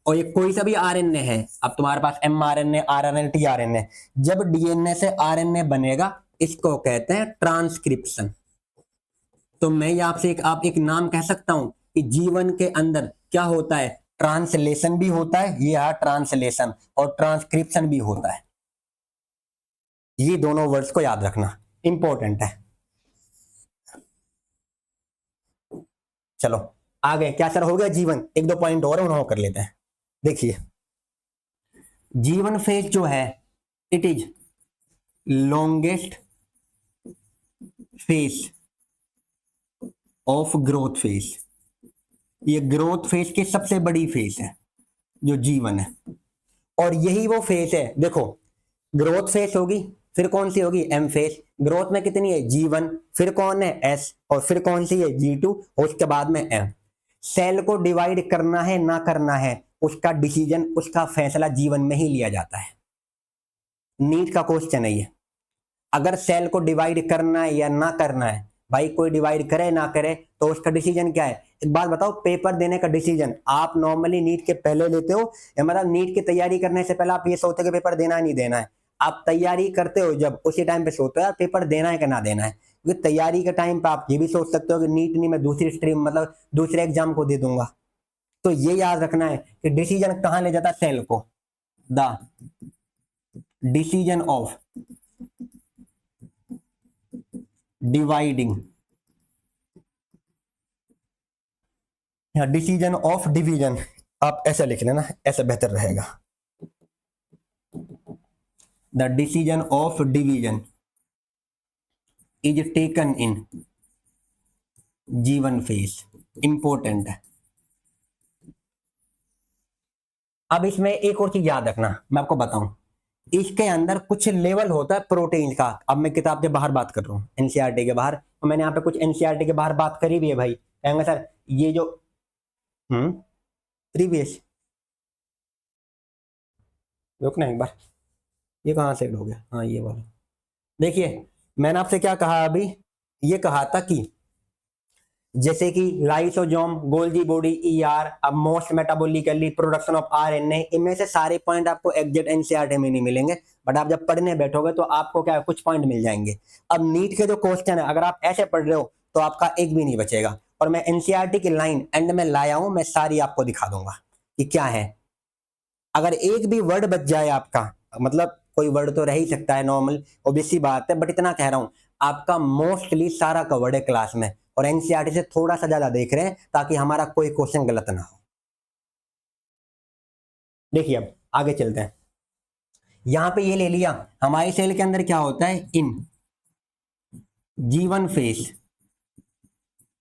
और ये कोई सा भी आरएनए है, अब तुम्हारे पास एमआरएनए, आरएनए, टीआरएनए, जब डीएनए से आरएनए बनेगा इसको कहते हैं ट्रांसक्रिप्शन। तो मैं आपसे आप एक नाम कह सकता हूं कि जीवन के अंदर क्या होता है? ट्रांसलेशन भी होता है, ये है ट्रांसलेशन, और ट्रांसक्रिप्शन भी होता है। ये दोनों वर्ड्स को याद रखना, इंपॉर्टेंट है। चलो आगे, क्या सर हो गया जीवन? एक दो पॉइंट और उन्होंने कर लेते हैं। देखिए जीवन फेज जो है, it is longest phase of growth phase. ये ग्रोथ फेज की सबसे बड़ी फेज है जो जीवन है, और यही वो फेज है। देखो ग्रोथ फेज होगी, फिर कौन सी होगी? M phase. ग्रोथ में कितनी है? G1, फिर कौन है? S, और फिर कौन सी है? G2, और उसके बाद में M। सेल को डिवाइड करना है ना करना है, उसका डिसीजन, उसका फैसला जीवन में ही लिया जाता है। नीट का क्वेश्चन है ये, अगर सेल को डिवाइड करना है या ना करना है, भाई कोई डिवाइड करे ना करे तो उसका डिसीजन क्या है? एक बात बताओ, पेपर देने का डिसीजन आप नॉर्मली नीट के पहले लेते हो, या मतलब नीट की तैयारी करने से पहले आप ये सोचते हो कि पेपर देना है नहीं देना है? आप तैयारी करते हो जब, उसी टाइम पे सोचते हो यार पेपर देना है कि ना देना है। क्योंकि तैयारी के टाइम पे आप ये भी सोच सकते हो कि नीट नहीं, मैं दूसरी स्ट्रीम मतलब दूसरे एग्जाम को दे दूंगा। तो ये याद रखना है कि डिसीजन कहां ले जाता है? सेल को। द डिसीजन ऑफ डिवाइडिंग, या डिसीजन ऑफ डिवीजन, आप ऐसा लिख लेना, ऐसा बेहतर रहेगा। The decision of division is taken in G one phase, important है। अब इसमें एक और चीज याद रखना, मैं आपको बताऊं, इसके अंदर कुछ लेवल होता है प्रोटीन का। अब मैं किताब के बाहर बात कर रहा हूँ, एनसीईआरटी के बाहर, तो मैंने यहाँ पे कुछ एनसीईआरटी के बाहर बात करी भी है भाई। कहेंगे सर ये जो प्रीवियस, रुकना एक बार, ये कहाँ सेट हो गया? हाँ ये वाला। देखिए मैंने आपसे क्या कहा अभी, ये कहा था कि जैसे कि लाइसोजोम, गोल्गी बॉडी, ईआर, अब most metabolically production of RNA, इनमें से सारे पॉइंट आपको एग्जैक्ट एनसीईआरटी में नहीं मिलेंगे, बट आप जब पढ़ने बैठोगे तो आपको क्या कुछ पॉइंट मिल जाएंगे। अब नीट के जो क्वेश्चन है अगर आप ऐसे पढ़ रहे हो तो आपका एक भी नहीं बचेगा, और मैं एनसीईआरटी की लाइन एंड में लाया हूं, मैं सारी आपको दिखा दूंगा कि क्या है। अगर एक भी वर्ड बच जाए आपका, मतलब कोई वर्ड तो रह ही सकता है नॉर्मल, ऑब्वियस सी बात है, बट इतना कह रहा हूं आपका मोस्टली सारा कवर्ड है क्लास में, और एनसीईआरटी से थोड़ा सा ज्यादा देख रहे हैं ताकि हमारा कोई क्वेश्चन गलत ना हो। देखिए अब आगे चलते हैं। यहां पे ये ले लिया, हमारे सेल के अंदर क्या होता है? In G one phase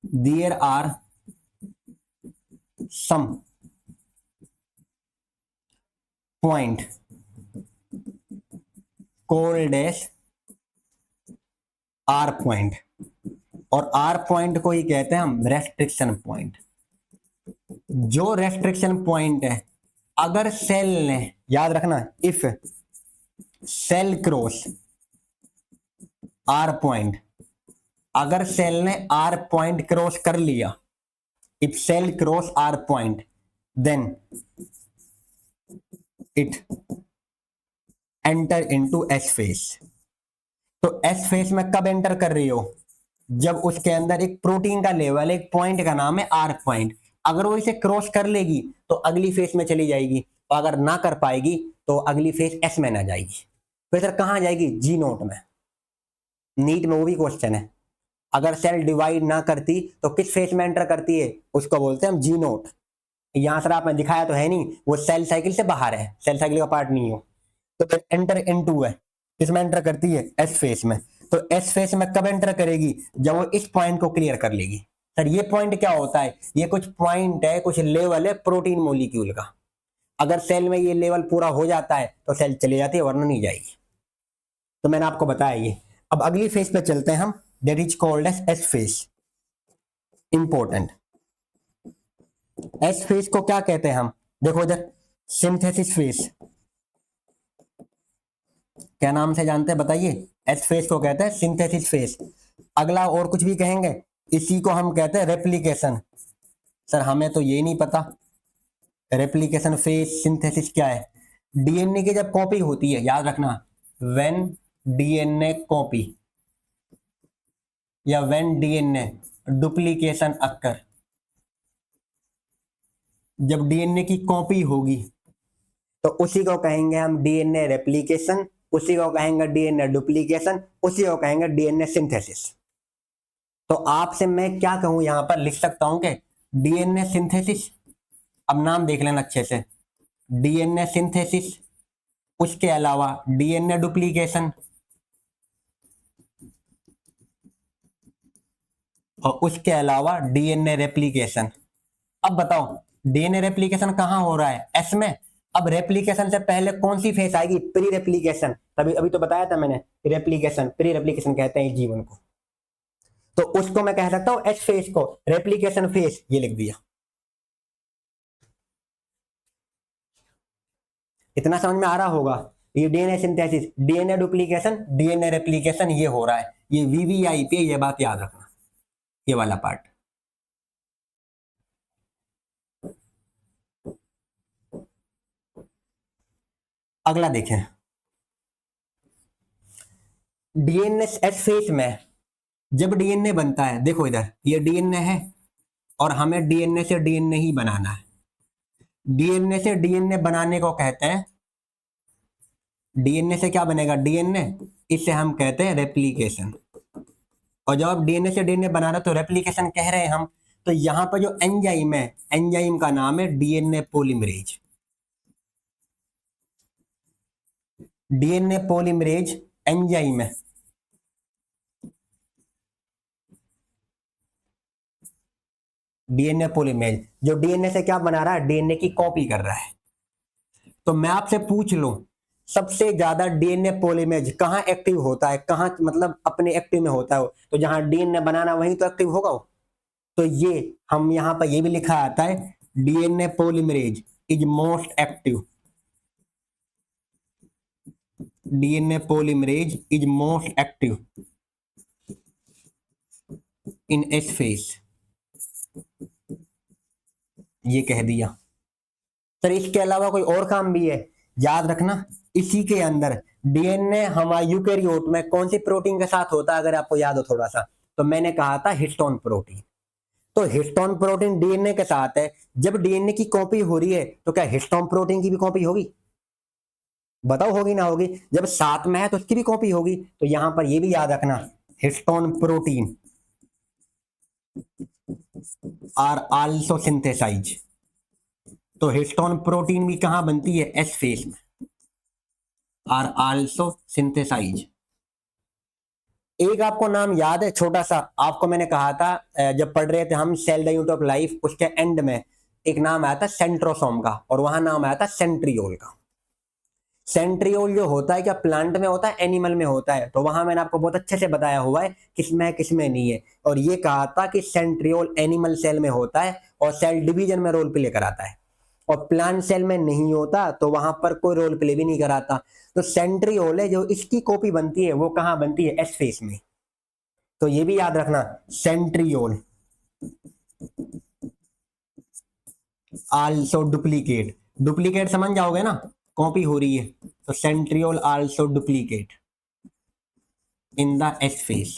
there are some point called as R point, और आर पॉइंट को ही कहते हैं हम रेस्ट्रिक्शन पॉइंट। जो रेस्ट्रिक्शन पॉइंट है, अगर सेल ने, याद रखना, if cell cross R point, अगर सेल ने आर पॉइंट क्रॉस कर लिया, if cell cross R point then it enter into S phase. तो एस फेस में कब एंटर कर रही हो? जब उसके अंदर एक प्रोटीन का लेवल, एक पॉइंट का नाम है आर पॉइंट, अगर वो इसे क्रॉस कर लेगी तो अगली फेस में चली जाएगी, और अगर ना कर पाएगी तो अगली फेस एस में ना जाएगी। फिर सर कहां जाएगी? जी नोट में। नीट में वो भी क्वेश्चन है, अगर सेल डिवाइड ना करती तो किस फेस में एंटर करती है? उसको बोलते हैं हम जी नोट। यहां सर आपने दिखाया तो है नहीं, वो सेल साइकिल से बाहर है, सेल साइकिल का पार्ट नहीं हो। तो फिर एंटर इनटू है, किसमें एंटर करती है? एस फेस में। तो एस फेस में कब एंटर करेगी? जब वो इस पॉइंट को क्लियर कर लेगी। सर ये पॉइंट क्या होता है? ये कुछ पॉइंट है, कुछ लेवल है प्रोटीन मोलिक्यूल का। अगर सेल में ये लेवल पूरा हो जाता है तो सेल चली जाती है, वरना नहीं जाएगी। तो मैंने आपको बताया ये। अब अगली फेज पे चलते हैं हम, that is called as S phase. Important, S phase को क्या कहते हैं हम? देखो इधर, सिंथेसिस फेज, क्या नाम से जानते हैं बताइए? एस फेज को कहते हैं सिंथेसिस फेज। अगला और कुछ भी कहेंगे, इसी को हम कहते हैं रेप्लिकेशन। सर हमें तो ये नहीं पता, रेप्लिकेशन फेज सिंथेसिस क्या है? डीएनए की जब कॉपी होती है, याद रखना, व्हेन डीएनए कॉपी या व्हेन डीएनए डुप्लीकेशन अक्कर, जब डीएनए की कॉपी होगी तो उसी को कहेंगे हम डीएनए रेप्लिकेशन, उसी को कहेंगे डीएनए डुप्लीकेशन, उसी को कहेंगे डीएनए सिंथेसिस। तो आपसे मैं क्या कहूं, यहां पर लिख सकता हूं कि डीएनए सिंथेसिस, अब नाम देख लेना अच्छे से, डीएनए सिंथेसिस, उसके अलावा डीएनए डुप्लीकेशन, और उसके अलावा डीएनए रेप्लिकेशन। अब बताओ डीएनए रेप्लिकेशन कहां हो रहा है? एस में। अब रेप्लिकेशन से पहले कौन सी फेस आएगी? Pre replication. तभी अभी तो बताया था मैंने, रेप्लिकेशन, प्री रेप्लिकेशन कहते हैं जीवन को। तो उसको मैं कह सकता हूं एस फेस को, रेप्लिकेशन फेस, ये लिख दिया। इतना समझ में आ रहा होगा? ये DNA synthesis, DNA duplication, DNA replication, ये हो रहा है, ये वीवीआई पे, ये बात याद रखना, ये वाला पार्ट। अगला देखें, डीएनए एस फेस में जब डीएनए बनता है, देखो इधर ये डीएनए है और हमें डीएनए से डीएनए ही बनाना है। डीएनए से डीएनए बनाने को कहते हैं, डीएनए से क्या बनेगा? डीएनए, इसे हम कहते हैं रेप्लिकेशन। और जब आप डीएनए से डीएनए बना रहे हो तो रेप्लिकेशन कह रहे हैं हम। तो यहां पर जो एंजाइम है, एंजाइम का नाम है DNA polymerase. DNA polymerase enzyme है। डीएनए पॉलीमरेज जो डीएनए से क्या बना रहा है? डीएनए की कॉपी कर रहा है। तो मैं आपसे पूछ लूं, सबसे ज्यादा डीएनए पॉलीमरेज कहां एक्टिव होता है? कहां मतलब अपने एक्टिव में होता है? तो जहां डीएनए बनाना वहीं तो एक्टिव होगा वो। तो ये हम यहां पर ये भी लिखा आता है, DNA polymerase is most active, DNA polymerase is most active in S phase, ये कह दिया। सर इसके अलावा कोई और काम भी है? याद रखना, इसी के अंदर डीएनए हमारे यूकेरियोट में कौन सी प्रोटीन के साथ होता है, अगर आपको याद हो थोड़ा सा, तो मैंने कहा था हिस्टोन प्रोटीन। तो हिस्टोन प्रोटीन डीएनए के साथ है। जब डीएनए की कॉपी हो रही है तो क्या हिस्टोन प्रोटीन की भी कॉपी होगी? बताओ होगी ना होगी? जब साथ में है तो उसकी भी कॉपी होगी। तो यहां पर ये भी याद रखना, histone protein are also synthesize. तो हिस्टोन प्रोटीन भी कहां बनती है? एस फेज में, आर आल्सो सिंथेसाइज। एक आपको नाम याद है छोटा सा, आपको मैंने कहा था जब पढ़ रहे थे हम cell the unit of life, उसके एंड में एक नाम आया था सेंट्रोसोम का और वहां नाम आया था सेंट्रियोल का। सेंट्रियोल जो होता है क्या प्लांट में होता है एनिमल में होता है, तो वहां मैंने आपको बहुत अच्छे से बताया हुआ है किसमें किसमें नहीं है, और ये कहा था कि सेंट्रियोल एनिमल सेल में होता है और सेल डिवीजन में रोल प्ले कराता है, और प्लांट सेल में नहीं होता तो वहां पर कोई रोल प्ले भी नहीं कराता। तो सेंट्रियोल है जो इसकी कॉपी बनती है वो कहां बनती है, एस फेस में। तो ये भी याद रखना, सेंट्रियोल आल्सो डुप्लीकेट, डुप्लीकेट समझ जाओगे ना, कॉपी हो रही है, तो centriole also duplicate in the S phase,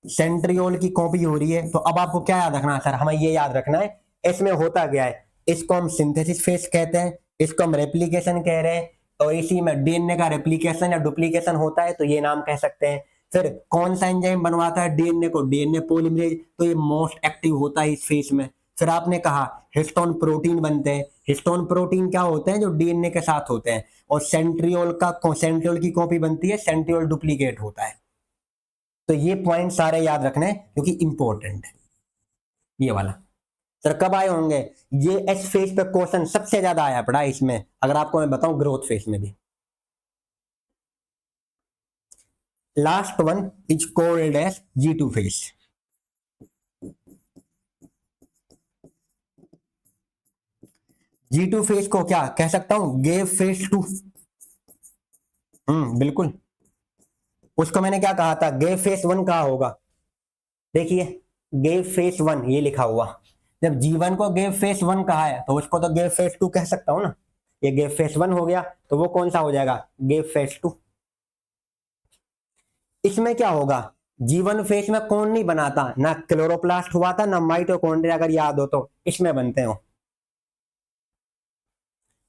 centriole की कॉपी हो रही है। तो अब आपको क्या याद रखना है सर, हमें ये याद रखना है इसमें होता गया है, इसको हम सिंथेसिस फेस कहते हैं, इसको हम रेप्लिकेशन कह रहे हैं, और इसी में डीएनए का रेप्लिकेशन या डुप्लीकेशन होता है तो ये नाम कह सकते हैं। फिर कौन सा एंजाइम बनवाता है डीएनए को, डीएनए पॉलीमरेज, तो ये मोस्ट एक्टिव होता है इस फेस में। फिर आपने कहा हिस्टोन प्रोटीन बनते हैं, हिस्टोन प्रोटीन क्या होते हैं जो डीएनए के साथ होते हैं, और सेंट्रियोल की कॉपी बनती है, सेंट्रियोल डुप्लीकेट होता है। तो ये पॉइंट सारे याद रखने क्योंकि इंपॉर्टेंट है ये वाला। सर कब आए होंगे, ये एस फेज पे क्वेश्चन सबसे ज्यादा आया पड़ा इसमें, अगर आपको मैं बताऊं ग्रोथ फेज में भी। Last one is called as G2 phase. G2 phase को क्या कह सकता हूं, गेव फेज 2। बिल्कुल, उसको मैंने क्या कहा था, गेव फेज 1 कहा होगा, देखिए गेव फेज 1 ये लिखा हुआ, जब जीवन को गेव फेज 1 कहा है तो उसको तो गेव फेज 2 कह सकता हूं ना, ये गेव फेज 1 हो गया तो वो कौन सा हो जाएगा, गेव फेज 2। इसमें क्या होगा, जीवन फेज में कौन नहीं बनाता, ना क्लोरोप्लास्ट हुआ था ना माइटोकॉन्ड्रिया, अगर याद हो तो इसमें बनते हो।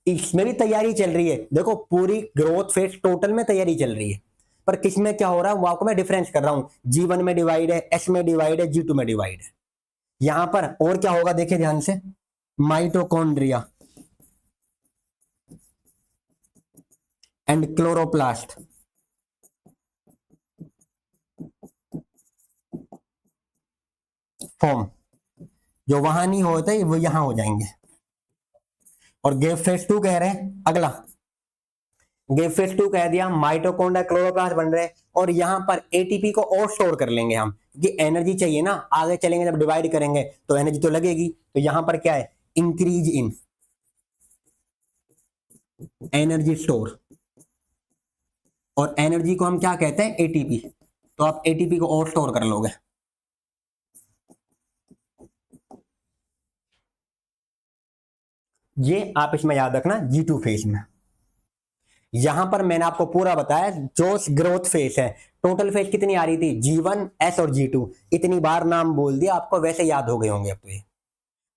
इसमें भी तैयारी चल रही है, देखो पूरी ग्रोथ फेज टोटल में तैयारी चल रही है, पर किसमें क्या हो रहा है वो आपको मैं डिफरेंस कर रहा हूं, G1 में डिवाइड है, एस में डिवाइड है, G2 में डिवाइड है। यहां पर और क्या होगा देखिए ध्यान से, माइटोकॉन्ड्रिया एंड क्लोरोप्लास्ट फॉर्म, जो वहां नहीं होते वो यहां हो जाएंगे। और गेव फेज 2 कह रहे हैं अगला, गेव फेज 2 कह दिया माइटोकॉन्ड्रिया क्लोरोप्लास्ट बन रहे हैं, और यहां पर एटीपी को और स्टोर कर लेंगे हम, क्योंकि एनर्जी चाहिए ना, आगे चलेंगे जब डिवाइड करेंगे तो एनर्जी तो लगेगी, तो यहां पर क्या है, इंक्रीज इन एनर्जी स्टोर, और एनर्जी को हम क्या कहते हैं, एटीपी, तो आप एटीपी को और स्टोर कर लोगे। ये आप इसमें याद रखना G2 फेज में। यहां पर मैंने आपको पूरा बताया जो ग्रोथ फेज है, टोटल फेज कितनी आ रही थी, G1 S और G2, इतनी बार नाम बोल दिया आपको, वैसे याद हो गए होंगे अब तो ये।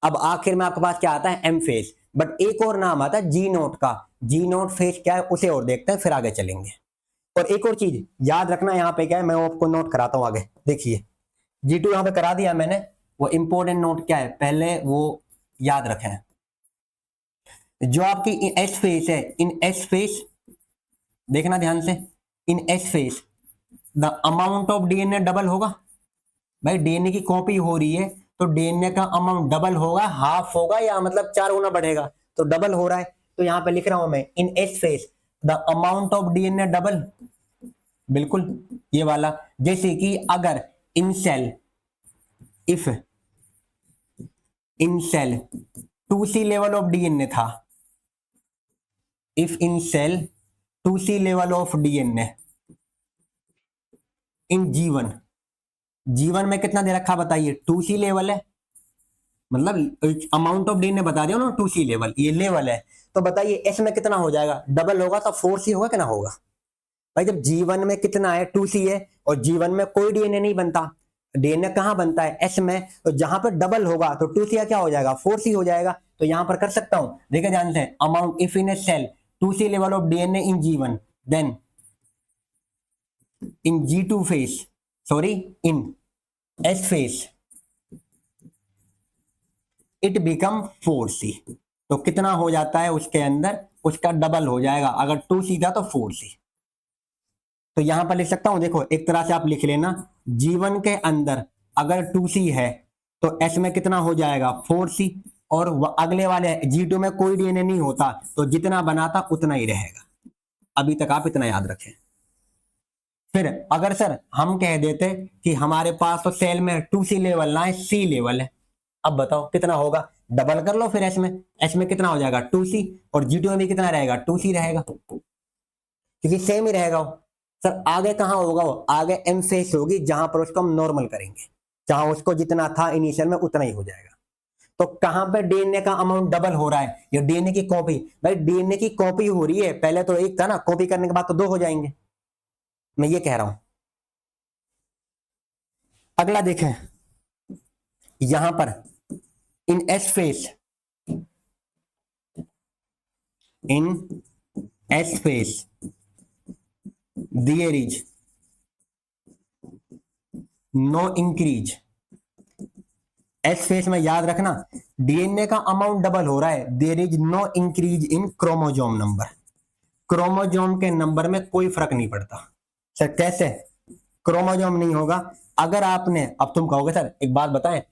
अब आखिर में आपके पास क्या आता है, M फेज, बट एक और नाम आता है जी नोट का, जी नोट फेज क्या है उसे और देखते हैं फिर आगे चलेंगे। और एक और चीज याद रखना, यहाँ पे क्या है मैं आपको नोट कराता हूँ आगे, देखिए G2 यहाँ पे करा दिया मैंने, वो इंपॉर्टेंट नोट क्या है पहले वो याद रखें, जो आपकी एस फेज है, इन एस फेज देखना ध्यान से, in S phase the amount of DNA double होगा, भाई डीएनए की कॉपी हो रही है तो डीएनए का अमाउंट डबल होगा, हाफ होगा या मतलब 4 गुना बढ़ेगा, तो डबल हो रहा है, तो यहां पे लिख रहा हूं मैं in S phase the amount of DNA double, बिल्कुल ये वाला, जैसे कि अगर in cell if in cell 2C level of DNA था, if in cell 2C level of DNA in G one, G one में कितना दे रखा बताइए, 2C लेवल है, मतलब अमाउंट ऑफ डीएनए बता दिया ना, 2C लेवल ये लेवल है, तो बताइए एस में कितना हो जाएगा, डबल होगा तो 4C होगा कि ना होगा, भाई जब जीवन में कितना है 2C है और जीवन में कोई डीएनए नहीं बनता, डीएनए कहां बनता है एस में, तो जहां पर डबल होगा तो 2C क्या हो जाएगा 4C हो जाएगा, तो यहां पर कर सकता हूं, देखिए ध्यान से, amount if in a cell 2C level of DNA in G one, then in G2 phase, sorry in S phase it become 4C, तो कितना हो जाता है उसके अंदर, उसका डबल हो जाएगा, अगर 2C था तो 4C। तो यहां पर लिख सकता हूं, देखो एक तरह से आप लिख लेना, G1 के अंदर अगर 2C है तो S में कितना हो जाएगा 4C, और अगले वाले G2 में कोई DNA नहीं होता तो जितना बना था उतना ही रहेगा। अभी तक आप इतना याद रखें। फिर अगर सर हम कह देते कि हमारे पास तो सेल में 2C लेवल ना है, C लेवल है, अब बताओ कितना होगा, डबल कर लो फिर S में कितना हो जाएगा 2C, और G2 में भी कितना रहेगा 2C रहेगा, क्योंकि सेम ही रहेगा वो। सर आगे कहाँ होगा, वो आगे एम फेस होगी, जहां पर उसको हम नॉर्मल करेंगे, जहां उसको जितना था इनिशियल में उतना ही हो जाएगा। तो कहां पे डीएनए का अमाउंट डबल हो रहा है, ये डीएनए की कॉपी, भाई डीएनए की कॉपी हो रही है, पहले तो एक था ना, कॉपी करने के बाद तो 2 हो जाएंगे, मैं ये कह रहा हूं। अगला देखें, यहां पर in S phase, there is no increase. S phase में याद रखना, डीएनए का अमाउंट डबल हो रहा है, there is no increase in chromosome number, chromosome के नंबर में कोई फर्क नहीं पड़ता। सर कैसे क्रोमोजोम नहीं होगा, अगर आपने, अब तुम कहोगे सर एक बात बताएं,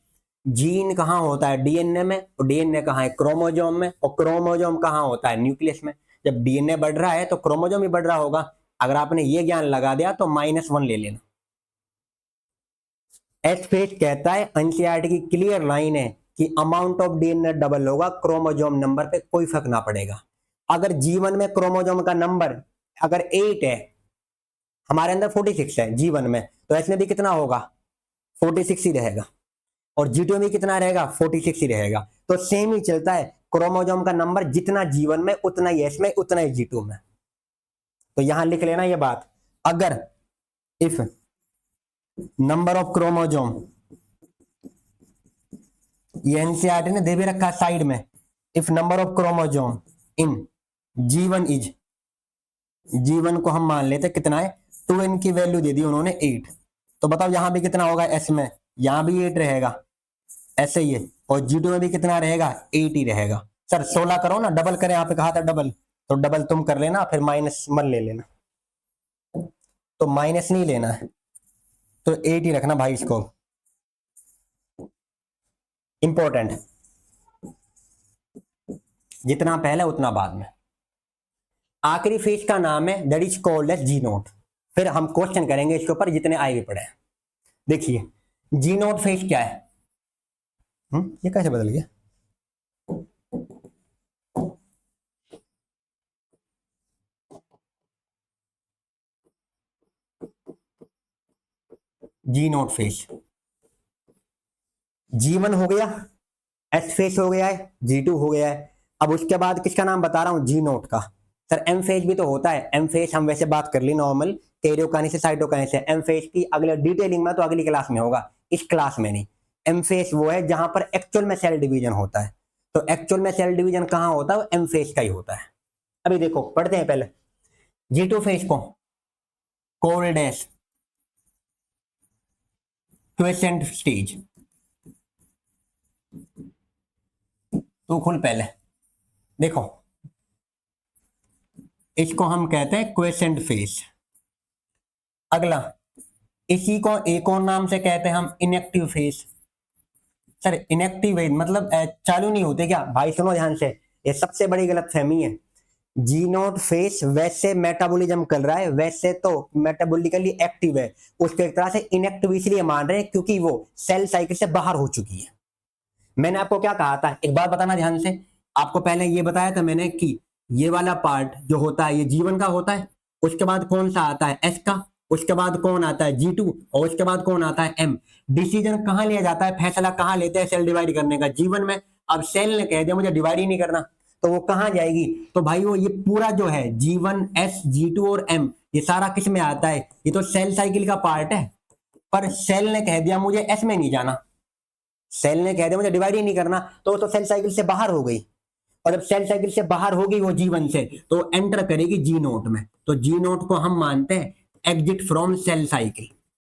जीन कहाँ होता है डीएनए में, और डीएनए कहाँ है क्रोमोजोम में, और क्रोमोजोम कहाँ होता है न्यूक्लियस में। जब डीएनए बढ़ रहा है तो क्रोमोजोम भी बढ़ रहा होगा, अगर आपने ये ज्ञान लगा दिया तो -1 ले लेना। एस फेस कहता है, एनसीईआरटी की क्लियर लाइन है कि अमाउंट ऑफ डीएनए डबल होगा, क्रोमोजोम नंबर पे कोई फर्क ना पड़ेगा। अगर जीवन में क्रोमोजोम का नंबर अगर 8 है, हमारे अंदर 46 है जीवन में, तो इसमें भी कितना होगा 46 ही रहेगा, और G2 में कितना रहेगा 46 ही रहेगा। तो सेम ही चलता है, क्रोमोजोम का नंबर जितना जीवन में उतना ही एस में उतना ही G2 में। तो यहां लिख लेना ये बात, अगर इफ नंबर ऑफ क्रोमोजोम, ये एनसीईआरटी ने दे भी रखा साइड में, if number of chromosome in G1 is, G1 को हम मान लेते कितना है 2n की वैल्यू दे दी उन्होंने 8, तो बताओ यहां भी कितना होगा S में, यहां भी 8 रहेगा ऐसे ही है, और G2 में भी कितना रहेगा 8 ही रहेगा। सर 16 करो ना, डबल करें, यहाँ पे कहा था डबल, तो डबल तुम कर लेना, फिर माइनस मत ले लेना, तो माइनस नहीं लेना है, तो 8 ही रखना भाई, इसको इंपॉर्टेंट, जितना पहले उतना बाद में। आखिरी फेज का नाम है that is called as G naught, फिर हम क्वेश्चन करेंगे इसके ऊपर जितने आए हुए पड़े हैं। देखिए जी नोट फेज क्या है, ये कैसे बदल गया, जी नोट फेज, G1 हो गया, एस फेज हो गया है, G2 हो गया है, अब उसके बाद किसका नाम बता रहा हूं जी नोट का। सर एम फेज भी तो होता है, एम फेज हम वैसे बात कर ली normal, karyokinesis cytokinesis, M phase की अगले डिटेलिंग में तो अगली क्लास में होगा, इस क्लास में नहीं। एम फेज वो है जहां पर एक्चुअल में सेल डिवीजन होता है, तो एक्चुअल में सेल डिवीजन कहां होता है, एम फेज का ही होता है। अभी देखो पढ़ते हैं पहले G2 फेज को, कोल्ड एस क्वेसेंट स्टेज, तो खुल पहले देखो, इसको हम कहते हैं क्वेसेंट फेज। अगला इसी को एक और नाम से कहते हैं हम inactive phase. Sir inactive phase मतलब चालू नहीं होते क्या, भाई सुनो ध्यान से, ये सबसे बड़ी गलतफहमी है। जी नोट फेज वैसे मेटाबॉलिज्म कर रहा है, वैसे तो मेटाबॉलिकली एक्टिव है, उसको एक तरह से इनएक्टिव इसलिए मान रहे हैं क्योंकि वो सेल साइकिल से बाहर हो चुकी है। मैंने आपको क्या कहा था, एक बार बताना ध्यान से, आपको पहले ये बताया था मैंने कि ये वाला पार्ट जो होता है ये G1 का होता है, उसके बाद कौन सा आता है S का, उसके बाद कौन आता है G2, और उसके बाद कौन आता है M। डिसीजन कहां लिया जाता है, फैसला कहां लेते हैं सेल डिवाइड करने का, G1 में। अब सेल ने कह दिया मुझे डिवाइड ही नहीं करना, तो वो कहां जाएगी, तो भाई वो ये पूरा जो है G1 S G2 और M, ये सारा किस में आता है, ये तो सेल साइकिल का पार्ट है। पर सेल ने कह दिया मुझे S में नहीं जाना, सेल ने कह दिया मुझे डिवाइड ही नहीं करना, तो सेल साइकिल से बाहर हो गई, और जब सेल साइकिल से बाहर होगी वो G1 से, तो एंटर करेगी जी नोट में, तो जी नोट को हम मानते हैं एग्जिट फ्रॉम सेल साइकिल।